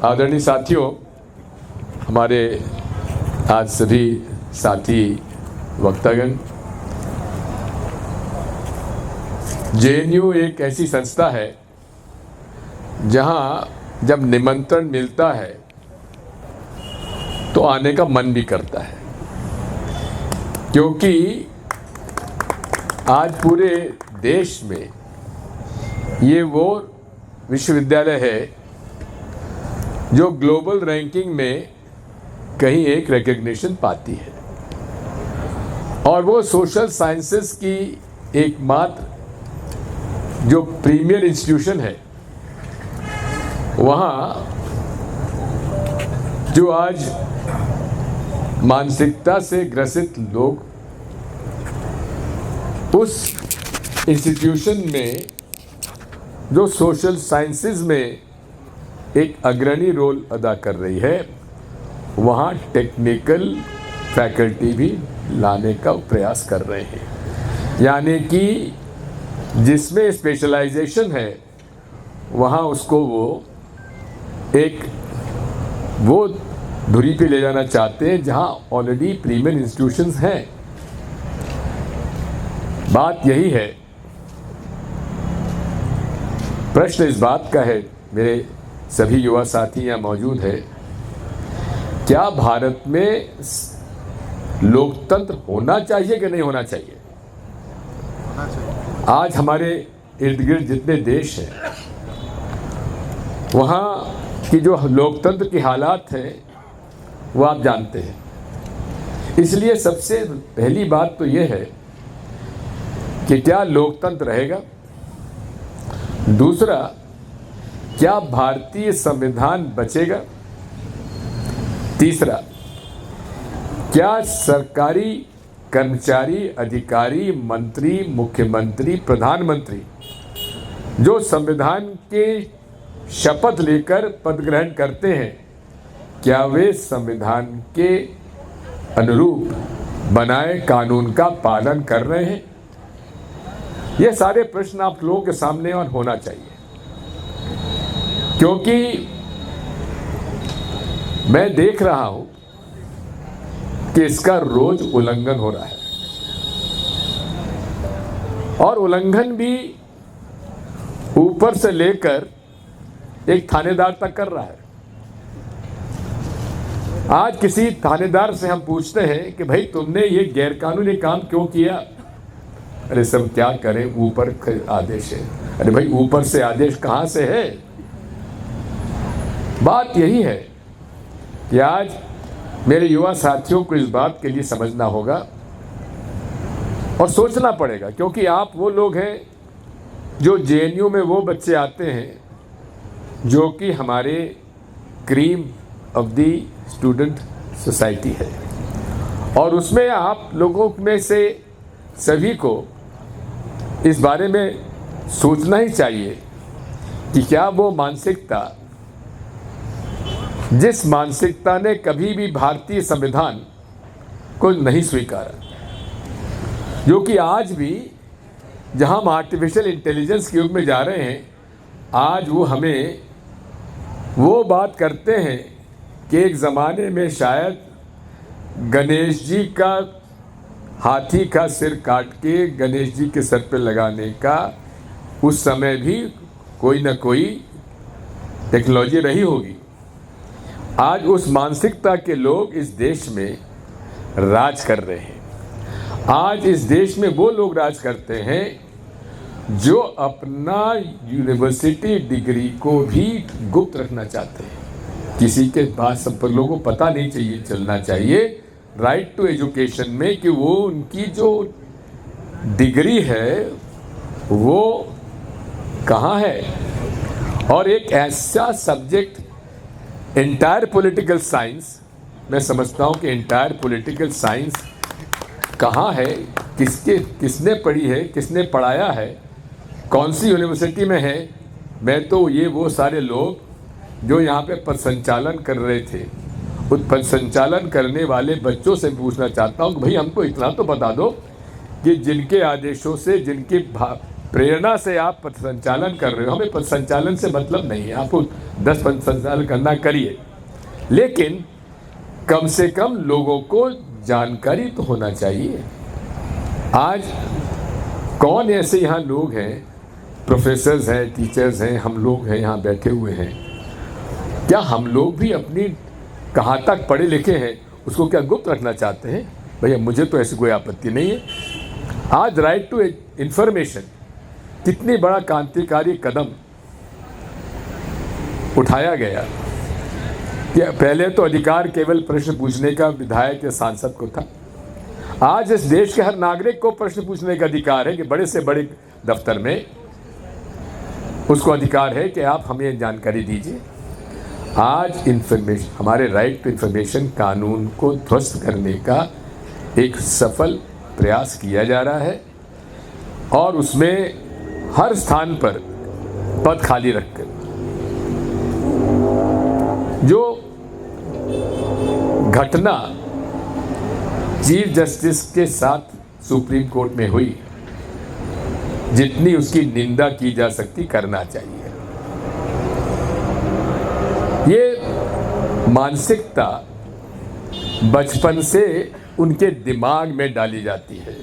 आदरणीय साथियों, हमारे आज सभी साथी वक्तागण, जेएनयू एक ऐसी संस्था है जहां जब निमंत्रण मिलता है तो आने का मन भी करता है, क्योंकि आज पूरे देश में ये वो विश्वविद्यालय है जो ग्लोबल रैंकिंग में कहीं एक रिकग्निशन पाती है, और वो सोशल साइंसेस की एकमात्र जो प्रीमियर इंस्टीट्यूशन है। वहाँ जो आज मानसिकता से ग्रसित लोग उस इंस्टीट्यूशन में जो सोशल साइंसेस में एक अग्रणी रोल अदा कर रही है, वहाँ टेक्निकल फैकल्टी भी लाने का प्रयास कर रहे हैं। यानी कि जिसमें स्पेशलाइजेशन है वहाँ उसको वो धुरी पे ले जाना चाहते हैं जहाँ ऑलरेडी प्रीमियर इंस्टीट्यूशंस हैं। बात यही है। प्रश्न इस बात का है, मेरे सभी युवा साथी यहाँ मौजूद है, क्या भारत में लोकतंत्र होना चाहिए कि नहीं होना चाहिए? आज हमारे इर्द गिर्द जितने देश हैं वहाँ की जो लोकतंत्र की हालात हैं वो आप जानते हैं। इसलिए सबसे पहली बात तो ये है कि क्या लोकतंत्र रहेगा। दूसरा, क्या भारतीय संविधान बचेगा। तीसरा, क्या सरकारी कर्मचारी, अधिकारी, मंत्री, मुख्यमंत्री, प्रधानमंत्री जो संविधान के शपथ लेकर पद ग्रहण करते हैं, क्या वे संविधान के अनुरूप बनाए कानून का पालन कर रहे हैं? ये सारे प्रश्न आप लोगों के सामने और होना चाहिए, क्योंकि मैं देख रहा हूं कि इसका रोज उल्लंघन हो रहा है, और उल्लंघन भी ऊपर से लेकर एक थानेदार तक कर रहा है। आज किसी थानेदार से हम पूछते हैं कि भाई तुमने ये गैरकानूनी काम क्यों किया? अरे सब क्या करें, ऊपर का आदेश है। अरे भाई ऊपर से आदेश कहां से है? बात यही है कि आज मेरे युवा साथियों को इस बात के लिए समझना होगा और सोचना पड़ेगा, क्योंकि आप वो लोग हैं जो जेएनयू में वो बच्चे आते हैं जो कि हमारे cream of the student society है, और उसमें आप लोगों में से सभी को इस बारे में सोचना ही चाहिए कि क्या वो मानसिकता, जिस मानसिकता ने कभी भी भारतीय संविधान को नहीं स्वीकारा, जो कि आज भी जहां हम आर्टिफिशियल इंटेलिजेंस के युग में जा रहे हैं, आज वो हमें वो बात करते हैं कि एक ज़माने में शायद गणेश जी का हाथी का सिर काट के गणेश जी के सर पर लगाने का उस समय भी कोई ना कोई टेक्नोलॉजी रही होगी। आज उस मानसिकता के लोग इस देश में राज कर रहे हैं। आज इस देश में वो लोग राज करते हैं जो अपना यूनिवर्सिटी डिग्री को भी गुप्त रखना चाहते हैं। किसी के पास सब लोगों को पता नहीं चाहिए, चलना चाहिए राइट टू एजुकेशन में कि वो उनकी जो डिग्री है वो कहाँ है। और एक ऐसा सब्जेक्ट एंटायर पॉलिटिकल साइंस, मैं समझता हूँ कि एंटायर पॉलिटिकल साइंस कहाँ है, किसने पढ़ी है, किसने पढ़ाया है, कौन सी यूनिवर्सिटी में है। मैं तो ये वो सारे लोग जो यहाँ पे पद संचालन कर रहे थे, उस पद संचालन करने वाले बच्चों से पूछना चाहता हूँ कि भाई हमको इतना तो बता दो कि जिनके आदेशों से, जिनके प्रेरणा से आप पथ संचालन कर रहे हो, हमें पथ संचालन से मतलब नहीं है, आपको 10 पथ संचालन करना करिए, लेकिन कम से कम लोगों को जानकारी तो होना चाहिए। आज कौन ऐसे यहाँ लोग हैं, प्रोफेसर्स हैं, टीचर्स हैं, हम लोग हैं यहाँ बैठे हुए हैं, क्या हम लोग भी अपनी कहाँ तक पढ़े लिखे हैं उसको क्या गुप्त रखना चाहते हैं? भैया मुझे तो ऐसी कोई आपत्ति नहीं है। आज राइट टू इंफॉर्मेशन कितनी बड़ा क्रांतिकारी कदम उठाया गया कि पहले तो अधिकार केवल प्रश्न पूछने का विधायक या सांसद को था, आज इस देश के हर नागरिक को प्रश्न पूछने का अधिकार है कि बड़े से बड़े दफ्तर में उसको अधिकार है कि आप हमें जानकारी दीजिए। आज इंफॉर्मेशन, हमारे राइट टू इंफॉर्मेशन कानून को ध्वस्त करने का एक सफल प्रयास किया जा रहा है और उसमें हर स्थान पर पद खाली रखकर जो घटना चीफ जस्टिस के साथ सुप्रीम कोर्ट में हुई, जितनी उसकी निंदा की जा सकती करना चाहिए। ये मानसिकता बचपन से उनके दिमाग में डाली जाती है।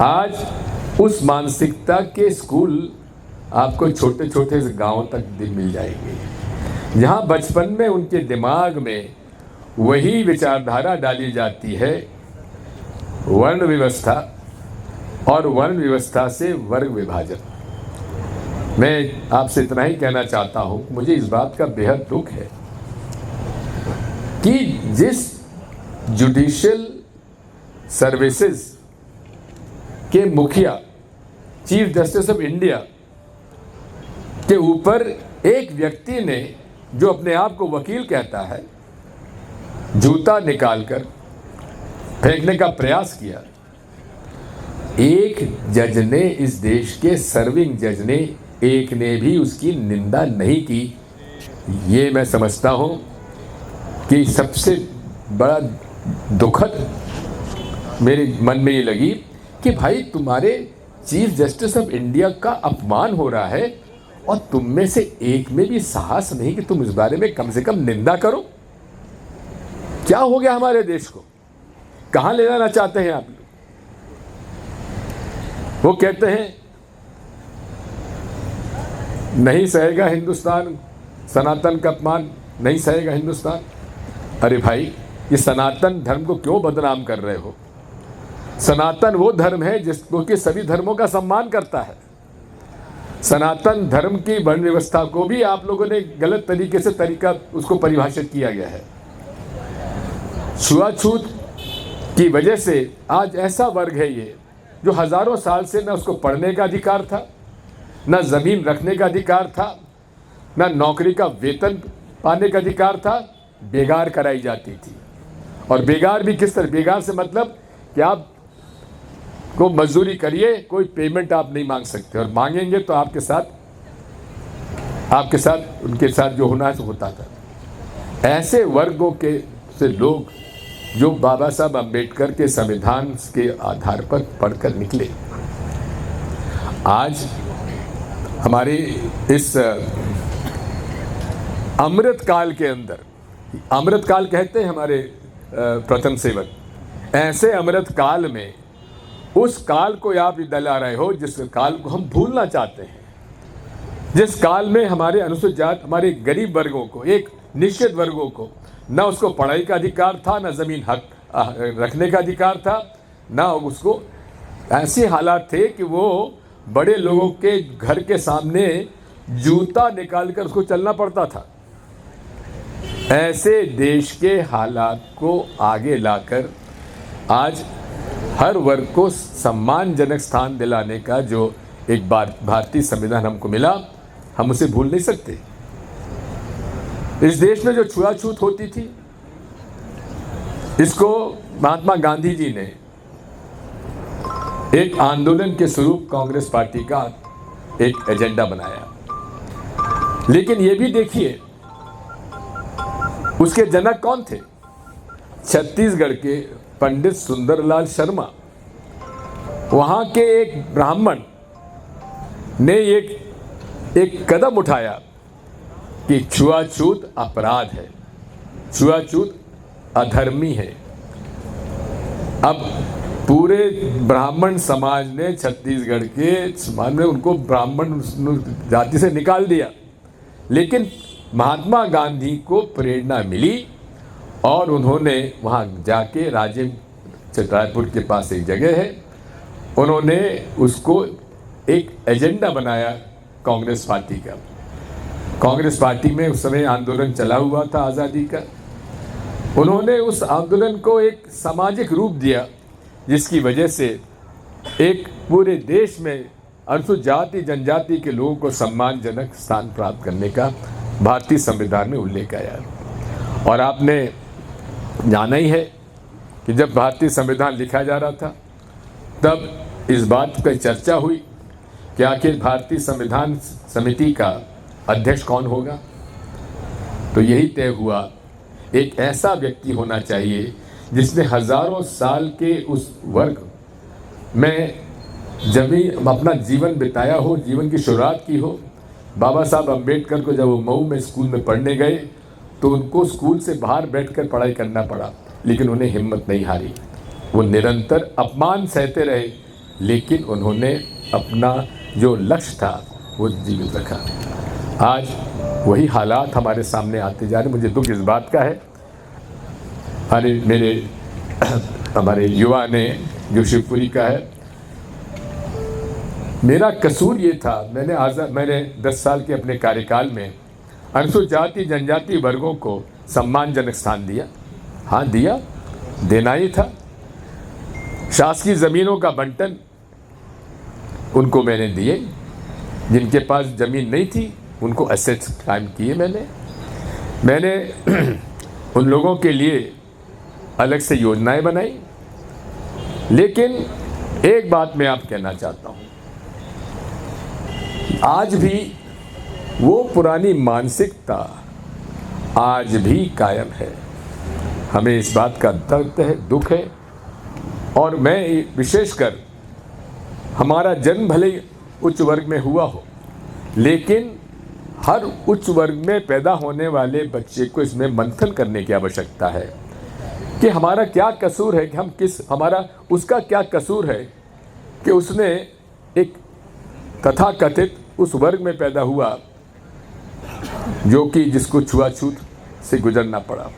आज उस मानसिकता के स्कूल आपको छोटे छोटे गांवों तक मिल जाएंगे, जहां बचपन में उनके दिमाग में वही विचारधारा डाली जाती है, वर्ण व्यवस्था और वर्ण व्यवस्था से वर्ग विभाजन। मैं आपसे इतना ही कहना चाहता हूं, मुझे इस बात का बेहद दुख है कि जिस जुडिशियल सर्विसेज के मुखिया चीफ जस्टिस ऑफ इंडिया के ऊपर एक व्यक्ति ने, जो अपने आप को वकील कहता है, जूता निकालकर फेंकने का प्रयास किया। एक जज ने, इस देश के सर्विंग जज ने, एक ने भी उसकी निंदा नहीं की। ये मैं समझता हूं कि सबसे बड़ा दुखद मेरे मन में ये लगी कि भाई तुम्हारे चीफ जस्टिस ऑफ इंडिया का अपमान हो रहा है और तुम में से एक में भी साहस नहीं कि तुम इस बारे में कम से कम निंदा करो। क्या हो गया हमारे देश को? कहां ले जाना चाहते हैं आप लोग? वो कहते हैं नहीं सहेगा हिंदुस्तान सनातन का अपमान, नहीं सहेगा हिंदुस्तान। अरे भाई, ये सनातन धर्म को क्यों बदनाम कर रहे हो? सनातन वो धर्म है जिसको कि सभी धर्मों का सम्मान करता है। सनातन धर्म की वर्ण व्यवस्था को भी आप लोगों ने गलत तरीके से उसको परिभाषित किया गया है। छुआछूत की वजह से आज ऐसा वर्ग है ये, जो हजारों साल से न उसको पढ़ने का अधिकार था, न जमीन रखने का अधिकार था, न नौकरी का वेतन पाने का अधिकार था, बेगार कराई जाती थी। और बेगार भी किस तरह? बेगार से मतलब कि आप को मजदूरी करिए, कोई पेमेंट आप नहीं मांग सकते, और मांगेंगे तो आपके साथ उनके साथ जो होना है तो होता था। ऐसे वर्गों के से लोग जो बाबा साहब अम्बेडकर के संविधान के आधार पर पढ़कर निकले, आज हमारे इस अमृत काल के अंदर, अमृत काल कहते हैं हमारे प्रथम सेवक, ऐसे अमृत काल में उस काल को आप दिला रहे हो जिस काल को हम भूलना चाहते हैं, जिस काल में हमारे अनुसूचित जाति, हमारे गरीब वर्गों को, एक निश्चित वर्गों को न उसको पढ़ाई का अधिकार था, न जमीन हक रखने का अधिकार था, न उसको, ऐसे हालात थे कि वो बड़े लोगों के घर के सामने जूता निकालकर उसको चलना पड़ता था। ऐसे देश के हालात को आगे लाकर आज हर वर्ग को सम्मानजनक स्थान दिलाने का जो एक बार भारतीय संविधान हमको मिला, हम उसे भूल नहीं सकते। इस देश में जो छुआछूत होती थी, इसको महात्मा गांधी जी ने एक आंदोलन के स्वरूप कांग्रेस पार्टी का एक एजेंडा बनाया। लेकिन ये भी देखिए उसके जनक कौन थे? छत्तीसगढ़ के पंडित सुंदरलाल शर्मा, वहां के एक ब्राह्मण ने एक कदम उठाया कि छुआछूत अपराध है, छुआछूत अधर्मी है। अब पूरे ब्राह्मण समाज ने, छत्तीसगढ़ के समाज में उनको ब्राह्मण जाति से निकाल दिया। लेकिन महात्मा गांधी को प्रेरणा मिली और उन्होंने वहाँ जाके राजेंद्र रायपुर के पास एक जगह है, उन्होंने उसको एक एजेंडा बनाया कांग्रेस पार्टी का। कांग्रेस पार्टी में उस समय आंदोलन चला हुआ था आज़ादी का। उन्होंने उस आंदोलन को एक सामाजिक रूप दिया, जिसकी वजह से एक पूरे देश में अनुसूचित जाति जनजाति के लोगों को सम्मानजनक स्थान प्राप्त करने का भारतीय संविधान में उल्लेख आया। और आपने जाना ही है कि जब भारतीय संविधान लिखा जा रहा था तब इस बात पर चर्चा हुई कि आखिर भारतीय संविधान समिति का अध्यक्ष कौन होगा। तो यही तय हुआ, एक ऐसा व्यक्ति होना चाहिए जिसने हजारों साल के उस वर्ग में अपना जीवन बिताया हो, जीवन की शुरुआत की हो। बाबा साहब अम्बेडकर को जब वो मऊ में स्कूल में पढ़ने गए तो उनको स्कूल से बाहर बैठकर पढ़ाई करना पड़ा, लेकिन उन्हें हिम्मत नहीं हारी। वो निरंतर अपमान सहते रहे, लेकिन उन्होंने अपना जो लक्ष्य था वो जीवित रखा। आज वही हालात हमारे सामने आते जा रहे। मुझे दुख इस बात का है, हमारे युवा ने जो शिवपुरी का है, मेरा कसूर ये था, मैंने 10 साल के अपने कार्यकाल में अनुसूचित जाति जनजाति वर्गों को सम्मानजनक स्थान दिया। हाँ दिया, देना ही था। शासकीय ज़मीनों का बंटन उनको मैंने दिए, जिनके पास ज़मीन नहीं थी उनको एसेट्स कायम किए। मैंने उन लोगों के लिए अलग से योजनाएं बनाई। लेकिन एक बात मैं आप कहना चाहता हूँ, आज भी वो पुरानी मानसिकता आज भी कायम है। हमें इस बात का दर्द है, दुख है। और मैं विशेषकर, हमारा जन्म भले उच्च वर्ग में हुआ हो, लेकिन हर उच्च वर्ग में पैदा होने वाले बच्चे को इसमें मंथन करने की आवश्यकता है कि हमारा क्या कसूर है, कि उसका क्या कसूर है कि उसने एक तथाकथित उस वर्ग में पैदा हुआ जो कि जिसको छुआछूत से गुजरना पड़ा।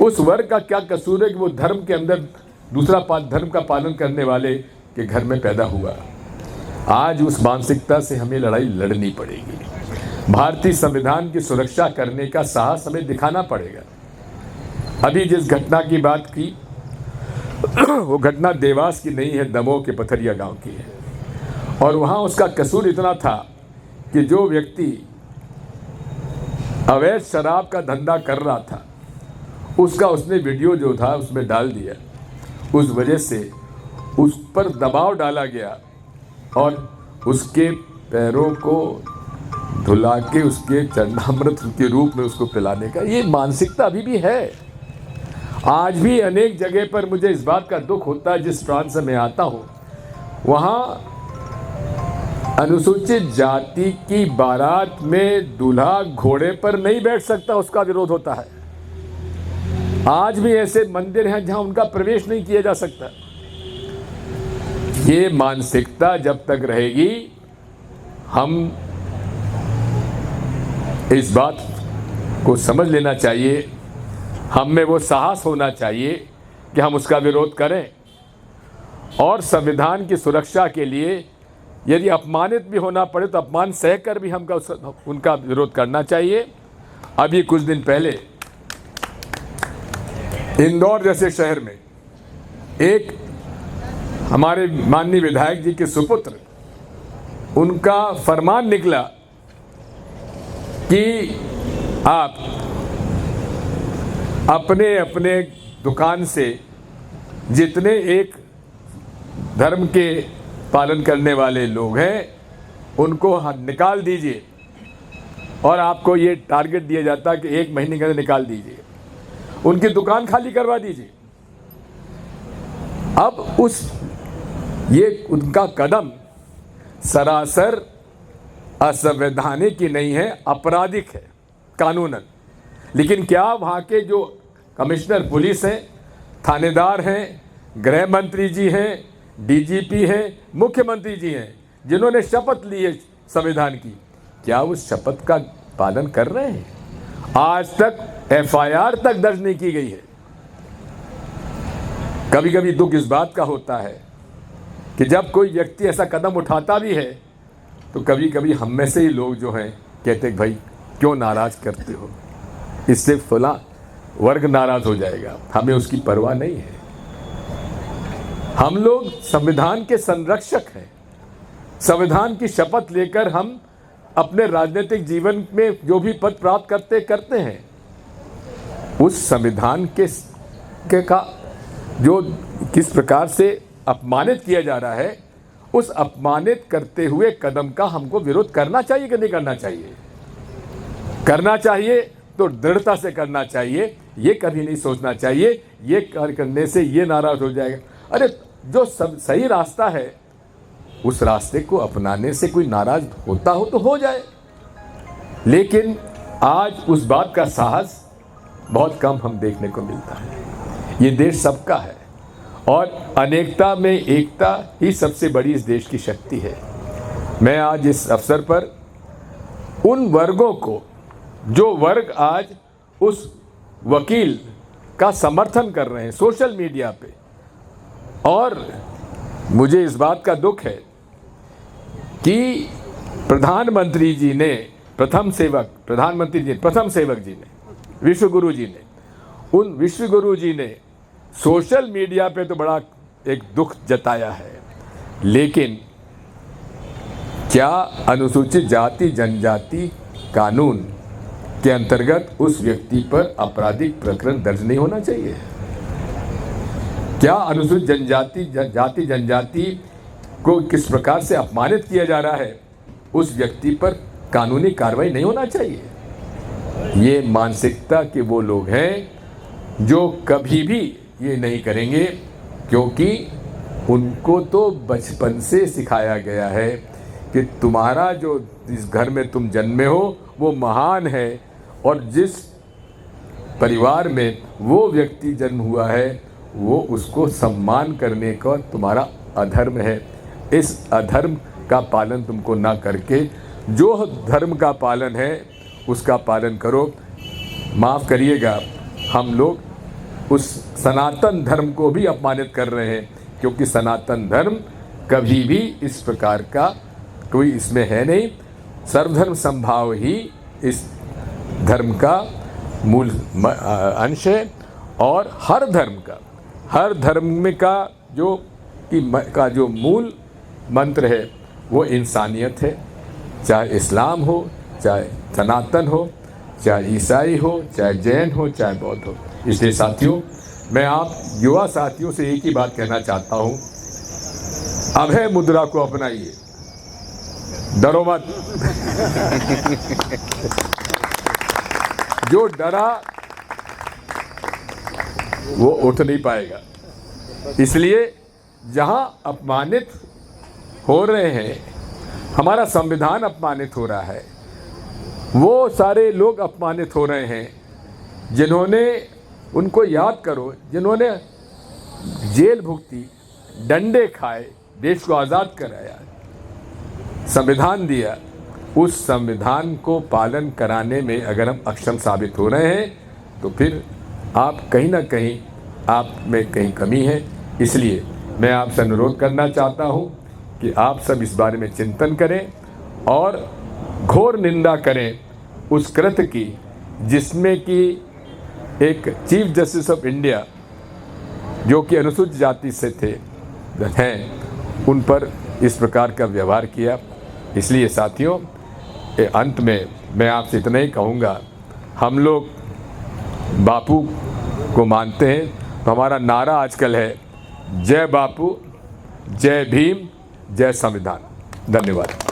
उस वर्ग का क्या कसूर है कि वो धर्म के अंदर दूसरा धर्म का पालन करने वाले के घर में पैदा हुआ। आज उस मानसिकता से हमें लड़ाई लड़नी पड़ेगी। भारतीय संविधान की सुरक्षा करने का साहस हमें दिखाना पड़ेगा। अभी जिस घटना की बात की वो घटना देवास की नहीं है, दमोह के पथरिया गांव की है। और वहाँ उसका कसूर इतना था कि जो व्यक्ति अवैध शराब का धंधा कर रहा था, उसने वीडियो जो था उसमें डाल दिया। उस वजह से उस पर दबाव डाला गया और उसके पैरों को धुला के उसके चरणामृत के रूप में उसको पिलाने का ये मानसिकता अभी भी है। आज भी अनेक जगह पर मुझे इस बात का दुख होता है, जिस प्रांत से मैं आता हूँ वहाँ अनुसूचित जाति की बारात में दूल्हा घोड़े पर नहीं बैठ सकता, उसका विरोध होता है। आज भी ऐसे मंदिर हैं जहां उनका प्रवेश नहीं किया जा सकता। ये मानसिकता जब तक रहेगी, हम इस बात को समझ लेना चाहिए, हम में वो साहस होना चाहिए कि हम उसका विरोध करें। और संविधान की सुरक्षा के लिए यदि अपमानित भी होना पड़े तो अपमान सहकर भी उनका विरोध करना चाहिए। अभी कुछ दिन पहले इंदौर जैसे शहर में एक हमारे माननीय विधायक जी के सुपुत्र, उनका फरमान निकला कि आप अपने अपने दुकान से जितने एक धर्म के पालन करने वाले लोग हैं उनको निकाल दीजिए, और आपको ये टारगेट दिया जाता है कि 1 महीने के अंदर निकाल दीजिए, उनकी दुकान खाली करवा दीजिए। अब ये उनका कदम सरासर असंवैधानिक ही नहीं है, आपराधिक है कानूनन। लेकिन क्या वहाँ के जो कमिश्नर पुलिस हैं, थानेदार हैं, गृह मंत्री जी हैं, डीजीपी हैं, मुख्यमंत्री जी हैं, जिन्होंने शपथ ली है संविधान की, क्या उस शपथ का पालन कर रहे हैं? आज तक एफआईआर तक दर्ज नहीं की गई है। कभी कभी दुख इस बात का होता है कि जब कोई व्यक्ति ऐसा कदम उठाता भी है तो कभी कभी हम में से ही लोग जो हैं कहते हैं भाई क्यों नाराज करते हो, इससे फला वर्ग नाराज हो जाएगा। हमें उसकी परवाह नहीं है। हम लोग संविधान के संरक्षक हैं। संविधान की शपथ लेकर हम अपने राजनीतिक जीवन में जो भी पद प्राप्त करते हैं, उस संविधान के का जो किस प्रकार से अपमानित किया जा रहा है, उस अपमानित करते हुए कदम का हमको विरोध करना चाहिए कि नहीं करना चाहिए? करना चाहिए तो दृढ़ता से करना चाहिए। ये कभी नहीं सोचना चाहिए ये कार्य करने से ये नाराज हो जाएगा। अरे जो सब सही रास्ता है उस रास्ते को अपनाने से कोई नाराज होता हो तो हो जाए। लेकिन आज उस बात का साहस बहुत कम हम देखने को मिलता है। ये देश सबका है और अनेकता में एकता ही सबसे बड़ी इस देश की शक्ति है। मैं आज इस अवसर पर उन वर्गों को, जो वर्ग आज उस वकील का समर्थन कर रहे हैं सोशल मीडिया पे, और मुझे इस बात का दुख है कि प्रधानमंत्री जी ने, प्रथम सेवक जी ने, विश्वगुरु जी ने, उन विश्वगुरु जी ने सोशल मीडिया पे तो बड़ा एक दुख जताया है। लेकिन क्या अनुसूचित जाति जनजाति कानून के अंतर्गत उस व्यक्ति पर आपराधिक प्रकरण दर्ज नहीं होना चाहिए? क्या अनुसूचित जाति जनजाति को किस प्रकार से अपमानित किया जा रहा है, उस व्यक्ति पर कानूनी कार्रवाई नहीं होना चाहिए? ये मानसिकता के वो लोग हैं जो कभी भी ये नहीं करेंगे, क्योंकि उनको तो बचपन से सिखाया गया है कि तुम्हारा जो इस घर में तुम जन्मे हो वो महान है, और जिस परिवार में वो व्यक्ति जन्म हुआ है वो उसको सम्मान करने का तुम्हारा अधर्म है। इस अधर्म का पालन तुमको ना करके जो धर्म का पालन है उसका पालन करो। माफ़ करिएगा, हम लोग उस सनातन धर्म को भी अपमानित कर रहे हैं, क्योंकि सनातन धर्म कभी भी इस प्रकार का कोई इसमें है नहीं। सर्वधर्म संभाव ही इस धर्म का मूल अंश है, और हर धर्म का जो मूल मंत्र है वो इंसानियत है। चाहे इस्लाम हो, चाहे सनातन हो, चाहे ईसाई हो, चाहे जैन हो, चाहे बौद्ध हो। इसलिए साथियों, मैं आप युवा साथियों से एक ही बात कहना चाहता हूँ, अभय मुद्रा को अपनाइए, डरो मत। जो डरा वो उठ नहीं पाएगा। इसलिए जहाँ अपमानित हो रहे हैं, हमारा संविधान अपमानित हो रहा है, वो सारे लोग अपमानित हो रहे हैं जिन्होंने, उनको याद करो, जिन्होंने जेल भुगती, डंडे खाए, देश को आज़ाद कराया, संविधान दिया। उस संविधान को पालन कराने में अगर हम अक्षम साबित हो रहे हैं तो फिर आप कहीं ना कहीं आप में कहीं कमी है। इसलिए मैं आपसे अनुरोध करना चाहता हूं कि आप सब इस बारे में चिंतन करें और घोर निंदा करें उस कृत्य की जिसमें कि एक चीफ जस्टिस ऑफ इंडिया जो कि अनुसूचित जाति से हैं, उन पर इस प्रकार का व्यवहार किया। इसलिए साथियों, अंत में मैं आपसे इतना ही कहूँगा, हम लोग बापू को मानते हैं तो हमारा नारा आजकल है, जय बापू, जय भीम, जय संविधान। धन्यवाद।